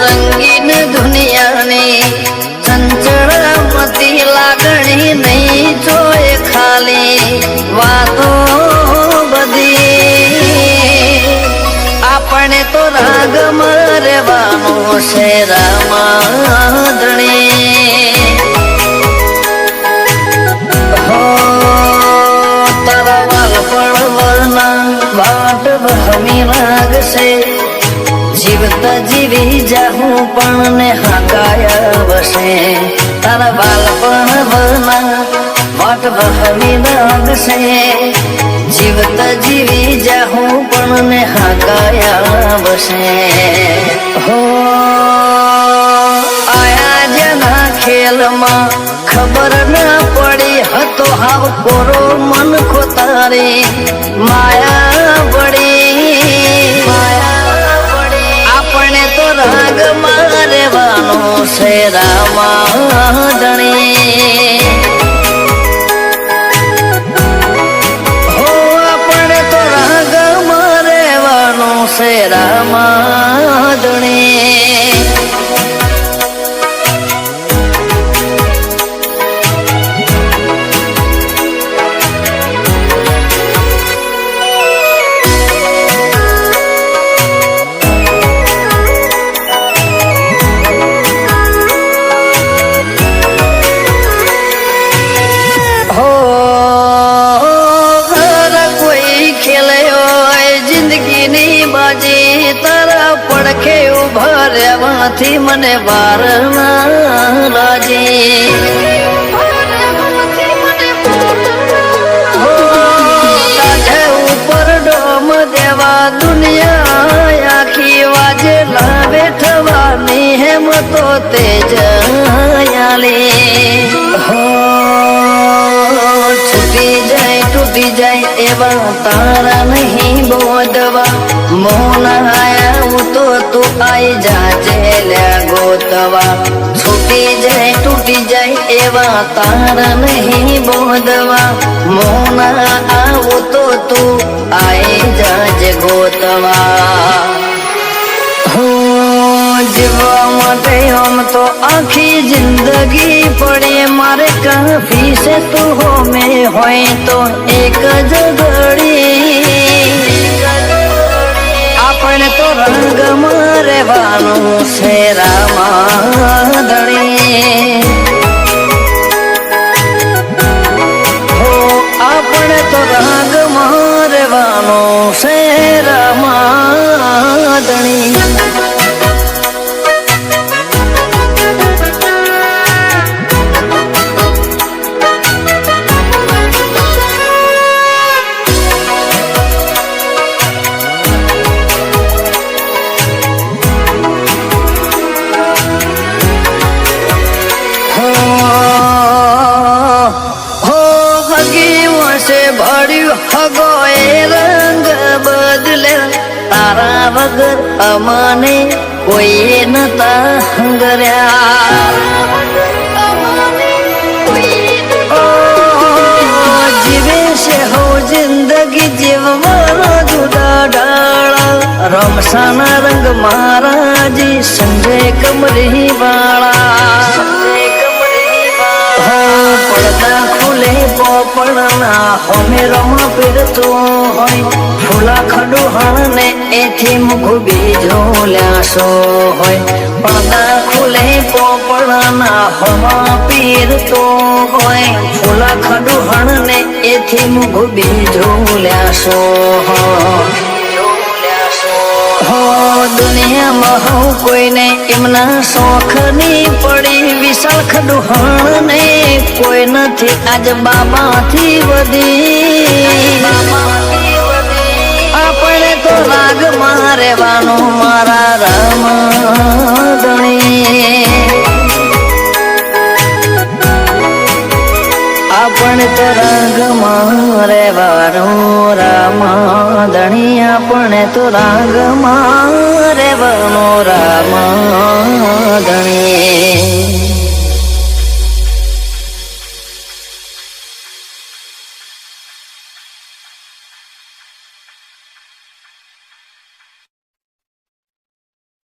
રંગીન દુનિયાની ચંચળ મતી લાગણી નહીં જોએ ખાલી વાતો બધી આપણે તો રાગમાં રહેવાનું છે રામાધણી વાટ ભમી લાગશે જીવતા જીવી જાહું પણ ને હાકાયા વસે તારા બાલપણ વરના વાટ ભમી લાગશે જીવતા જીવી જાહું પણ ને હાકાયા વસે હો આયા જેના ખેલમાં ખબર ના પડી હતો હાવ કોરો મન ખોતારે માયા પડી આપણે તો રાગમાં રહેવાનું છે રામાધણી હો આપણે તો રાગમાં રહેવાનું છે રામાધણી તારા પડખે ઉભા રહેવાથી મને વાર ના લાગે ઉપર ડોમ દેવા દુનિયા આખી વાજે લાવે થવાની હેમ તો તેજ છૂટી જાય તૂટી જાય એવા તારા નહીં બોધવા મોન આયા તો તું આઈ જાજે લ્યા ગોતવા છૂટી જાય તૂટી જાય એવા તારા નહીં બોધવા મોન આવું તો તું આઈ જાજે ગોતવા જીવવા માટે આમ તો આખી જિંદગી પડે મારે કાફી છે તું હોમે હોય તો એક જ ઘડી આપણે તો રંગમાં રહેવાનું છે રામાધણી હો આપણે તો રંગમાં રહેવાનું છે રામાધણી હગોએ રંગ બદલે તારા વગર અમને કોઈ નતા હંગર્યા જીવે છે હો જિંદગી જીવવાનો જુદા ડાળા રમસાના રંગ મહારાજી સંજય કમરી વાળા પડદા ખુલે પોપડના હોમે રમા પીરતું હોય ફૂલા ખડુહણ ને એથી મુખ બીજો લ્યાસો હોય પડદા ખુલે પોપડ પારણા હવા પીર તો હોય ફૂલા ખડુહણ ને એથી મુઘ બીજું લ્યાશો હો દુનિયામાં હું કોઈને એમના શોખ ની પડી વિશાળ ખડુહણ ને કોઈ નથી આજ બાબાથી વધી આપણે તો રાગમાં રહેવાનું મારા રામ ધણી આપણે તો રાગમાં રહેવાનું રામ ધણી આપણે તો રાગમાં રહેવાનું રામ ધણી